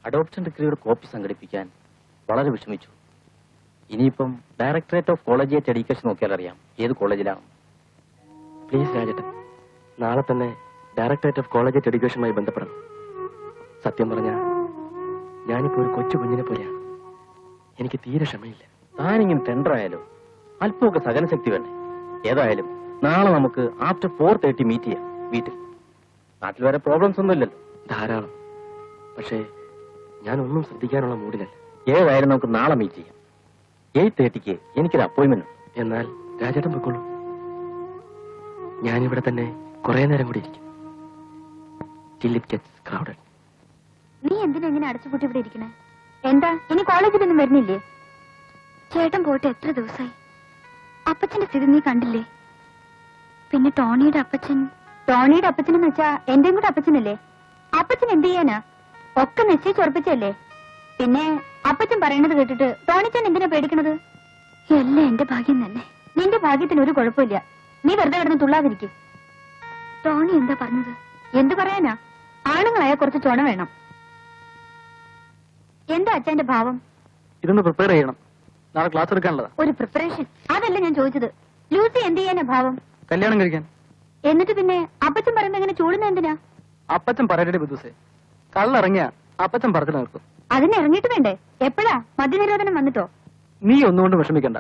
Adoption ഡിഗ്രിയുടെ copy സംഘടിപ്പിക്കാൻ വളരെ വിഷമിച്ചു. ഇനിയിപ്പം ഡയറക്ടറേറ്റ് ഓഫ് കോളേജിയേറ്റ് എഡ്യൂക്കേഷൻ നോക്കിയാൽ അറിയാം ഏത് കോളേജിലാണ്. പ്ലീസ് രാജേട്ടൻ, നാളെ തന്നെ ഡയറക്ടറേറ്റ് ഓഫ് കോളേജിയേറ്റ് എഡ്യൂക്കേഷനുമായി ബന്ധപ്പെടണം. സത്യം പറഞ്ഞാൽ ഞാനിപ്പോ ഒരു കൊച്ചു കുഞ്ഞിനെ പോലെയാണ്. എനിക്ക് തീരെ ക്ഷമയില്ല. താനിങ്ങനെ ടെൻഡർ ആയാലോ? അല്പമൊക്കെ സഹനശക്തി വേണ്ടേ? ഏതായാലും നാളെ നമുക്ക് ആഫ്റ്റർ 4:30 മീറ്റ് ചെയ്യാം വീട്ടിൽ. നാട്ടിൽ വേറെ പ്രോബ്ലംസ് ഒന്നും ഇല്ലല്ലോ. ധാരാളം. പക്ഷേ ഞാനൊന്നും ശ്രദ്ധിക്കാനുള്ള മൂഡിലല്ല. ഏതായാലും നമുക്ക് നാളെ മീറ്റ് ചെയ്യാം. 8:30 എനിക്കൊരു അപ്പോയിന്റ്മെന്റ് ഉണ്ട്. എന്നാൽ രാജേട്ടൻ പൊയ്ക്കോളൂ. ഞാനിവിടെ തന്നെ കുറെ നേരം കൂടി ഇരിക്കും. Till it gets crowded. നീ എന്തിനാ ഇങ്ങനെ അടച്ചുപൂട്ടി ഇവിടെ ഇരിക്കണേ? എന്താ ഇനി കോളേജിലൊന്നും വരുന്നില്ലേ? ചേട്ടൻ പോയിട്ട് എത്ര ദിവസമായി? അപ്പച്ചന്റെ സ്ഥിതി നീ കണ്ടില്ലേ? പിന്നെ ടോണിയുടെ അപ്പച്ചനെന്ന് വെച്ചാ എന്റെയും കൂടെ അപ്പച്ചനല്ലേ? അപ്പച്ചൻ എന്ത് ചെയ്യാനാ? ഒക്കെ നിശ്ചയിച്ചുറപ്പിച്ചല്ലേ? പിന്നെ അപ്പച്ചൻ പറയണത് കേട്ടിട്ട് ടോണിച്ചൻ എന്തിനാ പേടിക്കണത്? എല്ലാം എന്റെ ഭാഗ്യം തന്നെ. നിന്റെ ഭാഗ്യത്തിന് ഒരു കുഴപ്പമില്ല. നീ വെറുതെ കിടന്ന് തുള്ളാതിരിക്കും. ടോണി എന്താ പറഞ്ഞത്? എന്ത് പറയാനാ? ആണുങ്ങളായ കുറച്ച് ചുണ വേണം. എന്താ അച്ഛന്റെ ഭാവം? ഇതൊന്ന് പ്രിപ്പയർ ചെയ്യണം. നാളെ ക്ലാസ് എടുക്കാനുള്ളതാ. ഒരു പ്രിപ്പറേഷൻ അതല്ല ഞാൻ ചോദിച്ചത്. ലൂസി എന്ത് ചെയ്യാനാ ഭാവം? കല്യാണം കഴിക്കാൻ. എന്നിട്ട് പിന്നെ അപ്പച്ചൻ പറയുമ്പോ എങ്ങനെ ചൂടുന്ന എന്തിനാ? അപ്പച്ചൻ പറയട്ടെ ബുദ്ധുസേ. കള്ളിറങ്ങിയ അപ്പച്ചൻ പറച്ചിൽ നിർത്തും. അതിന് ഇറങ്ങിയിട്ട് വേണ്ടേ? എപ്പോഴാ മദ്യനിരോധനം വന്നിട്ടോ? നീ ഒന്നുകൊണ്ട് വിഷമിക്കണ്ട.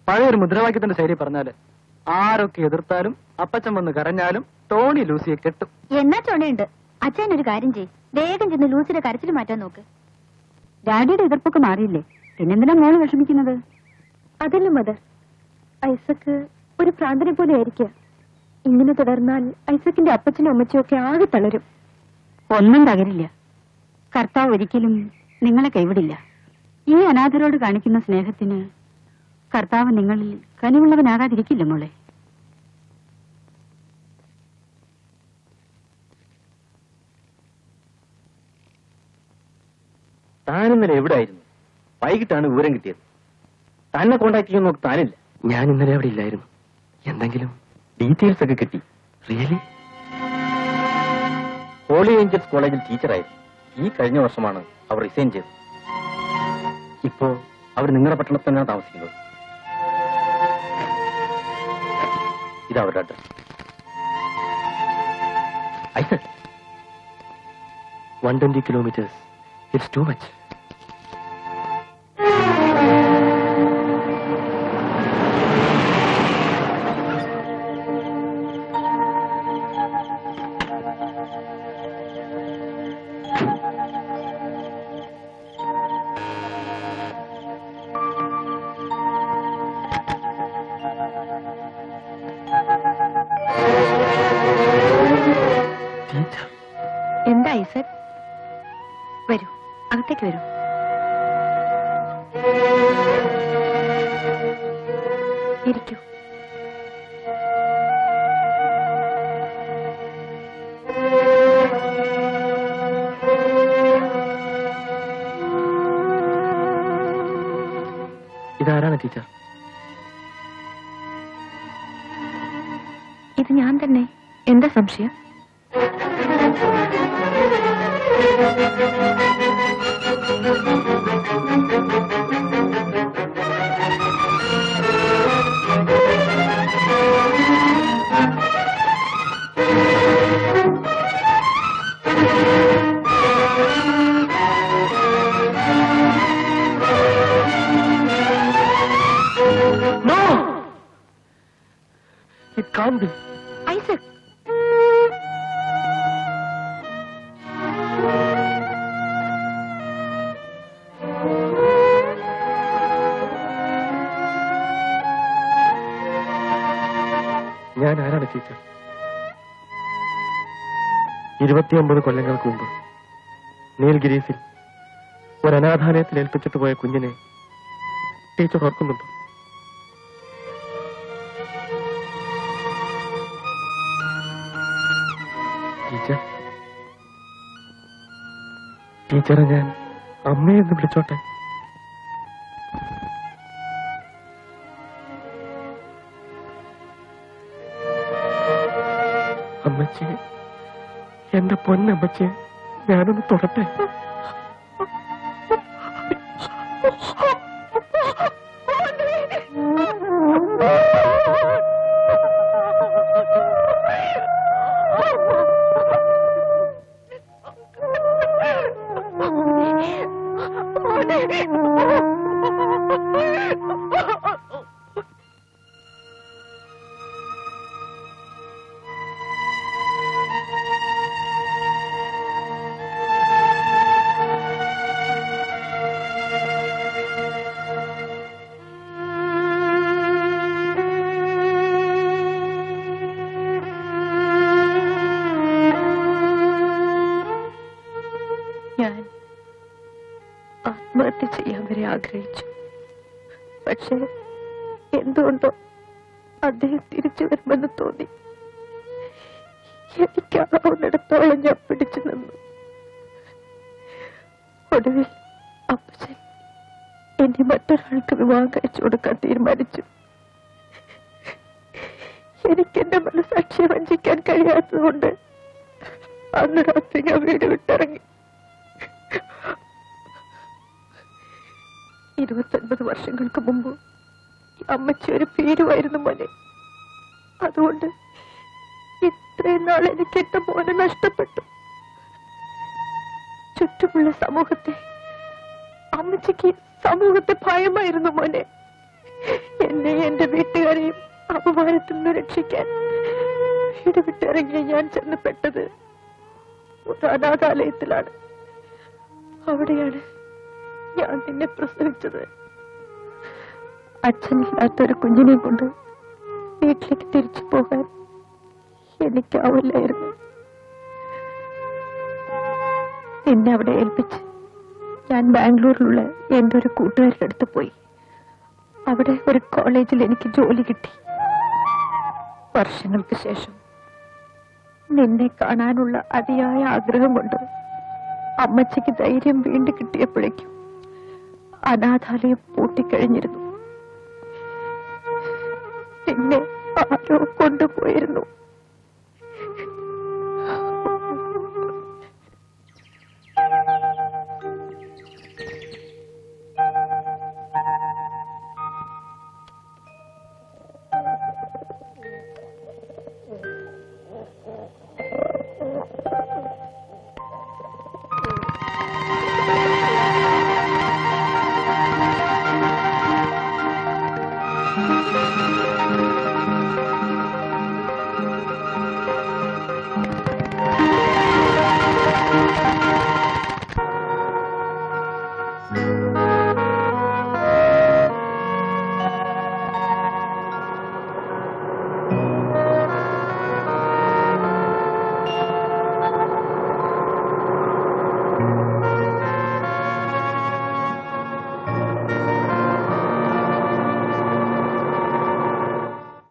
പഴയൊരു മുദ്രാവാക്യത്തിന്റെ ശൈലി പറഞ്ഞാല് ആരൊക്കെ എതിർത്താലും അപ്പച്ചൻ വന്ന് കരഞ്ഞാലും ടോണി ലൂസിയെ കെട്ടും. എന്നാ ചുണയുണ്ട്. അച്ഛൻ ഒരു കാര്യം ചെയ്യ്, വേഗം ചെന്ന് ലൂസിയുടെ കരച്ചിൽ മാറ്റാൻ നോക്ക്. ഡാഡിയുടെ എതിർപ്പൊക്കെ മാറിയില്ലേ? പിന്നെന്തിനാ മോള് വിഷമിക്കുന്നത്? അതല്ല മദർ, ഐസക്ക് ഒരു ഭ്രാന്തനെ പോലെ ആയിരിക്കുക. ഇങ്ങനെ തുടർന്നാൽ ഐസക്കിന്റെ അപ്പച്ചനും അമ്മച്ചും ഒക്കെ ആകെ തളരും. ഒന്നും തകരില്ല. കർത്താവ് ഒരിക്കലും നിങ്ങളെ കൈവിടില്ല. ഈ അനാഥരോട് കാണിക്കുന്ന സ്നേഹത്തിന് കർത്താവ് നിങ്ങളിൽ കനിവുള്ളവനാകാതിരിക്കില്ല മോളെ. താനിന്നലെ എവിടെയായിരുന്നു? വൈകിട്ടാണ് വിവരം കിട്ടിയത്. തന്നെ കോണ്ടാക്ട് ചെയ്യാൻ നോക്ക് താനില്ല. ഞാൻ ഇന്നലെ അവിടെ ഇല്ലായിരുന്നു. എന്തെങ്കിലും ഡീറ്റെയിൽസ് ഒക്കെ കിട്ടി. റിയലി? ഹോളി ഏഞ്ചൽസ് കോളേജിൽ ടീച്ചറായിരുന്നു. ഈ കഴിഞ്ഞ വർഷമാണ് അവർ റിസൈൻ ചെയ്തത്. ഇപ്പോ അവർ നിങ്ങളുടെ പട്ടണത്തിൽ തന്നെയാണ് താമസിക്കുന്നത്. ഇതാ അവരുടെ address. 120 kilometers. It's too much. എന്താ ഐസക്? വരൂ, അകത്തേക്ക് വരൂ. ഇരിക്കൂ. ഇതാരാണ് ടീച്ചർ? ഇത് ഞാൻ തന്നെ. എന്താ സംശയം? No! It can't be. Isaac, ഞാൻ ആരാണ് ടീച്ചർ? 29 കൊല്ലങ്ങൾക്ക് മുമ്പ് നീൽഗിരീസിൽ ഒരു അനാഥാലയത്തിൽ ഏൽപ്പിച്ചിട്ട് പോയ കുഞ്ഞിനെ ടീച്ചർ ഓർക്കുന്നുണ്ടോ? ടീച്ചർ, ടീച്ചറെ ഞാൻ അമ്മയെന്ന് വിളിച്ചോട്ടെ? അമ്മച്ചി, എന്റെ പൊന്നമ്മച്ചി, ഞാനൊന്ന് തൊടട്ടെ? ഞാൻ ആത്മഹത്യ ചെയ്യാൻ വരെ ആഗ്രഹിച്ചു. പക്ഷേ എന്തുകൊണ്ടോ അദ്ദേഹം തിരിച്ചു വരുമെന്ന് തോന്നി. എനിക്കാവുന്നിടത്തോളം ഞാൻ പിടിച്ചു നിന്നു. ഒടുവിൽ അപ്പച്ചൻ എന്നെ മറ്റൊരാൾക്ക് വിവാഹം കഴിച്ചു കൊടുക്കാൻ തീരുമാനിച്ചു. എനിക്കെന്റെ മനസാക്ഷിയെ വഞ്ചിക്കാൻ കഴിയാത്തതുകൊണ്ട് അന്ന് രാത്രി ഞാൻ വീട് വിട്ടിറങ്ങി. 29 വർഷങ്ങൾക്ക് മുമ്പ് അമ്മച്ചി ഒരു പേരുമായിരുന്നു മോനെ. അതുകൊണ്ട് ഇത്രയും നാൾ എനിക്ക് എന്റെ മോനെ നഷ്ടപ്പെട്ടു. ചുറ്റുമുള്ള അമ്മച്ചിക്ക് സമൂഹത്തെ ഭയമായിരുന്നു മോനെ. എന്നെ എന്റെ വീട്ടുകാരെയും അപമാനത്തിൽ നിന്ന് രക്ഷിക്കാൻ വീട് വിട്ടിറങ്ങിയ ഞാൻ ചെന്ന് പെട്ടത് ഒരു അനാഥാലയത്തിലാണ്. അവിടെയാണ് ഞാൻ നിന്നെ പ്രസവിച്ചത്. അച്ഛനില്ലാത്തൊരു കുഞ്ഞിനെ കൊണ്ട് വീട്ടിലേക്ക് തിരിച്ചു പോകാൻ എനിക്കാവില്ലായിരുന്നു. നിന്നെ അവിടെ ഏൽപ്പിച്ച് ഞാൻ ബാംഗ്ലൂരിലുള്ള എന്റെ ഒരു കൂട്ടുകാരുടെ അടുത്ത് പോയി. അവിടെ ഒരു കോളേജിൽ എനിക്ക് ജോലി കിട്ടി. വർഷങ്ങൾക്ക് ശേഷം നിന്നെ കാണാനുള്ള അതിയായ ആഗ്രഹം കൊണ്ട് അമ്മച്ചിക്ക് ധൈര്യം വീണ്ടും കിട്ടിയപ്പോഴേക്കും അനാഥാലയം പൂട്ടിക്കഴിഞ്ഞിരുന്നു. നിന്നെ ആരോ കൊണ്ടുപോയിരുന്നു.